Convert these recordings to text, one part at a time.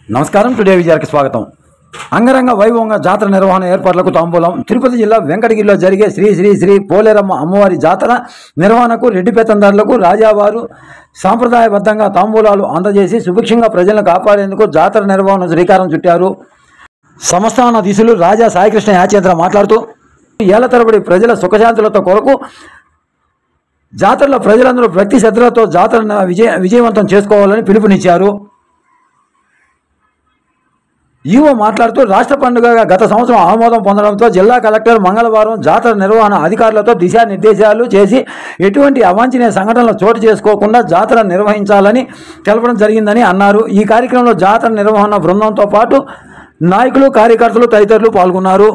నమస్కారం. టుడే విజయానికి స్వాగతం. అంగరంగ వైభవంగా జాతర నిర్వహణ ఏర్పాట్లకు తాంబూలం. తిరుపతి జిల్లా వెంకటగిరిలో జరిగే శ్రీ శ్రీ శ్రీ పోలేరమ్మ అమ్మవారి జాతర నిర్వహణకు రెడ్డి పెత్తందారులకు రాజావారు సాంప్రదాయబద్ధంగా తాంబూలాలు అందజేసి సుభిక్షంగా ప్రజలను కాపాడేందుకు జాతర నిర్వహణ శ్రీకారం చుట్టారు. సంస్థానాధీశులు రాజా సాయికృష్ణ యాచేంద్ర మాట్లాడుతూ ఏళ్ల తరబడి ప్రజల సుఖశాంతులతో కొరకు జాతరలో ప్రజలందరూ భక్తి శ్రద్ధలతో జాతర విజయవంతం చేసుకోవాలని పిలుపునిచ్చారు. ఈవో మాట్లాడుతూ రాష్ట్ర పండుగగా గత సంవత్సరం ఆమోదం పొందడంతో జిల్లా కలెక్టర్ మంగళవారం జాతర నిర్వహణ అధికారులతో దిశానిర్దేశాలు చేసి ఎటువంటి అవాంఛనీయ సంఘటనలు చోటు చేసుకోకుండా జాతర నిర్వహించాలని తెలపడం జరిగిందని అన్నారు. ఈ కార్యక్రమంలో జాతర నిర్వహణ బృందంతో పాటు నాయకులు, కార్యకర్తలు తదితరులు పాల్గొన్నారు.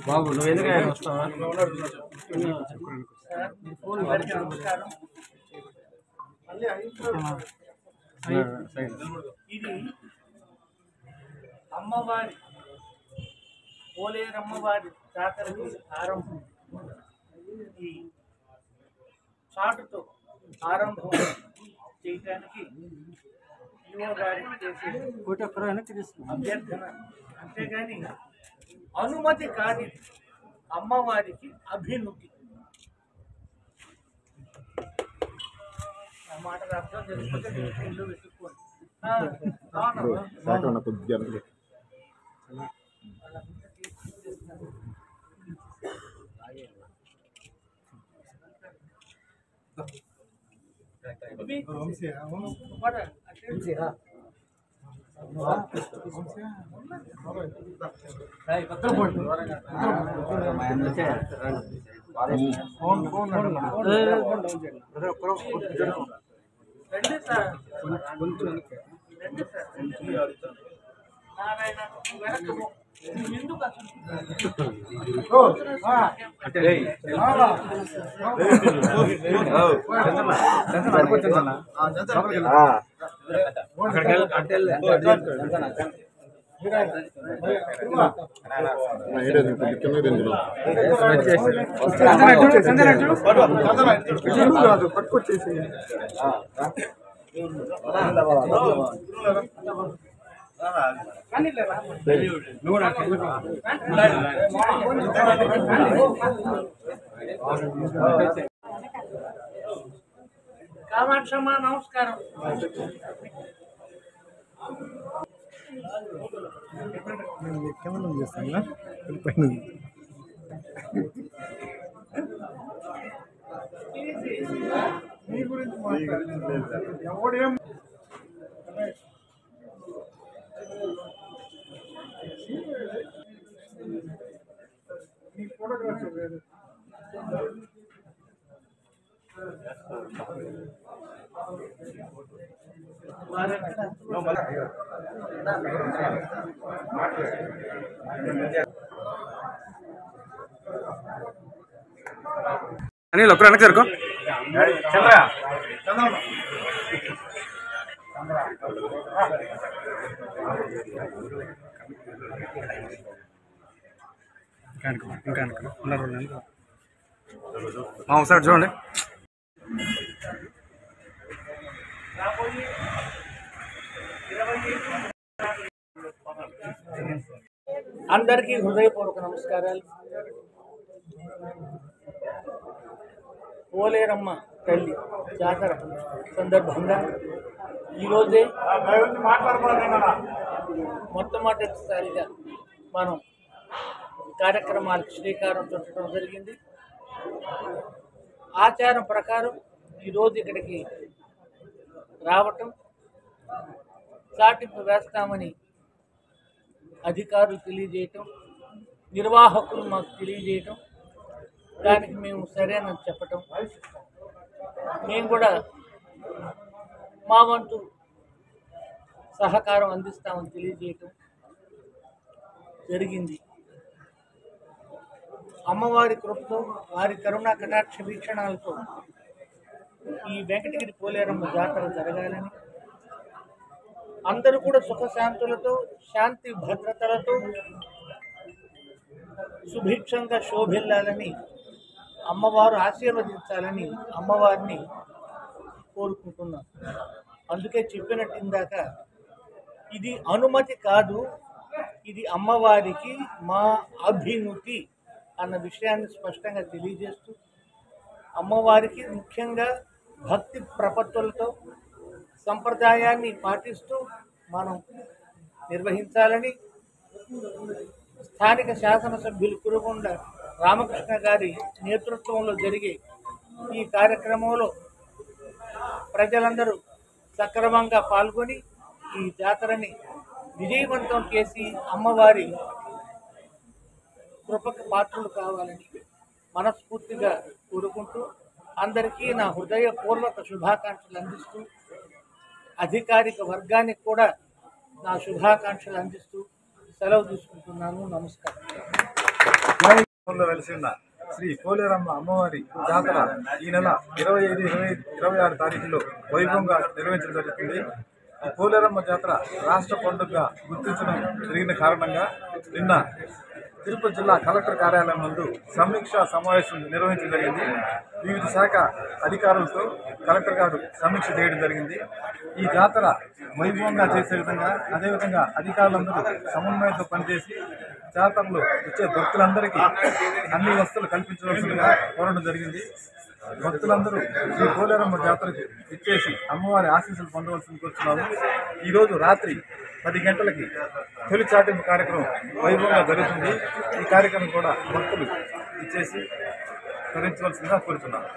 బాబు నువ్వు ఎందుకు వస్తావా? ఇది అమ్మవారి పోలేరమ్మవారి జాతరకి ఆరంభం. ఈ చాటుతో ఆరంభం చేయడానికి యువ గారికి చేసే అభ్యర్థన, అంతేగాని అనుమతి కాదు. అమ్మవారికి అభినుతి. ఆ మాట అర్థం తెలిసిపోతే ఇల్లు వెతుక్కోండి. కామాక్షమ్మ నమస్కారం. మీ గురించి ఎవడేం మీ ఫోటోగ్రాఫ్ అనిల్ ఒక్కరు వెనక్కి జరుకో. ఇంకా ఒకసారి చూడండి. అందరికీ హృదయపూర్వక నమస్కారాలు. పోలేరమ్మ తల్లి జాతర సందర్భంగా ఈరోజే మొట్టమొదటిసారిగా మనం కార్యక్రమాలకు శ్రీకారం చుట్టడం జరిగింది. ఆచారం ప్రకారం ఈరోజు ఇక్కడికి రావటం, చాటింపు వేస్తామని అధికారులు తెలియజేయటం, నిర్వాహకులు మాకు తెలియజేయటం, దానికి మేము సరేనని చెప్పటం, మేము కూడా మా వంతు సహకారం అందిస్తామని తెలియజేయటం జరిగింది. అమ్మవారి కృపతో, వారి కరుణా కటాక్ష వీక్షణాలతో ఈ వెంకటగిరి పోలేరమ్మ జాతర జరగాలని, అందరూ కూడా సుఖశాంతులతో, శాంతి భద్రతలతో సుభిక్షంగా శోభిల్లాలని, అమ్మవారు ఆశీర్వదించాలని అమ్మవారిని కోరుకుంటున్నాం. అందుకే చెప్పినట్టు ఇందాక, ఇది అనుమతి కాదు, ఇది అమ్మవారికి మా అభినుతి అన్న విషయాన్ని స్పష్టంగా తెలియజేస్తూ, అమ్మవారికి ముఖ్యంగా భక్తి ప్రపత్తులతో సంప్రదాయాన్ని పాటిస్తూ మనం నిర్వహించాలని స్థానిక శాసనసభ్యులు కురుగొండ రామకృష్ణ గారి నేతృత్వంలో జరిగే ఈ కార్యక్రమంలో ప్రజలందరూ సక్రమంగా పాల్గొని ఈ జాతరని విజయవంతం చేసి అమ్మవారి కృపకు పాత్రలు కావాలని మనస్ఫూర్తిగా కోరుకుంటూ, అందరికీ నా హృదయపూర్వక శుభాకాంక్షలు అందిస్తూ, అధికారిక వర్గానికి కూడా నా శుభాకాంక్షలు అందిస్తూ సెలవు తీసుకుంటున్నాను. నమస్కారం. వెలిసిన శ్రీ పోలేరమ్మ అమ్మవారి జాతర ఈ నెల 25, 26 తారీఖులో వైభవంగా నిర్వహించడం జరుగుతుంది. ఈ పోలేరమ్మ జాతర రాష్ట్ర పండుగగా గుర్తించడం జరిగిన కారణంగా నిన్న తిరుపతి జిల్లా కలెక్టర్ కార్యాలయం నందు సమీక్షా సమావేశం నిర్వహించడం జరిగింది. వివిధ శాఖ అధికారులతో కలెక్టర్ గారు సమీక్ష చేయడం జరిగింది. ఈ జాతర వైభవంగా చేసే విధంగా, అదేవిధంగా అధికారులందరూ సమన్వయంతో పనిచేసి జాతరలో వచ్చే భక్తులందరికీ అన్ని వసతులు కల్పించవలసిందిగా కోరడం జరిగింది. భక్తులందరూ శ్రీ పోలేరమ్మ జాతరకు ఇచ్చేసి అమ్మవారి ఆశీస్సులు పొందవలసింది కోరుతున్నాము. ఈరోజు రాత్రి 10 గంటలకి తొలి చాటింపు కార్యక్రమం వైభవంగా జరుగుతుంది. ఈ కార్యక్రమం కూడా భక్తులు ఇచ్చేసి తరించవలసిందిగా కోరుతున్నాము.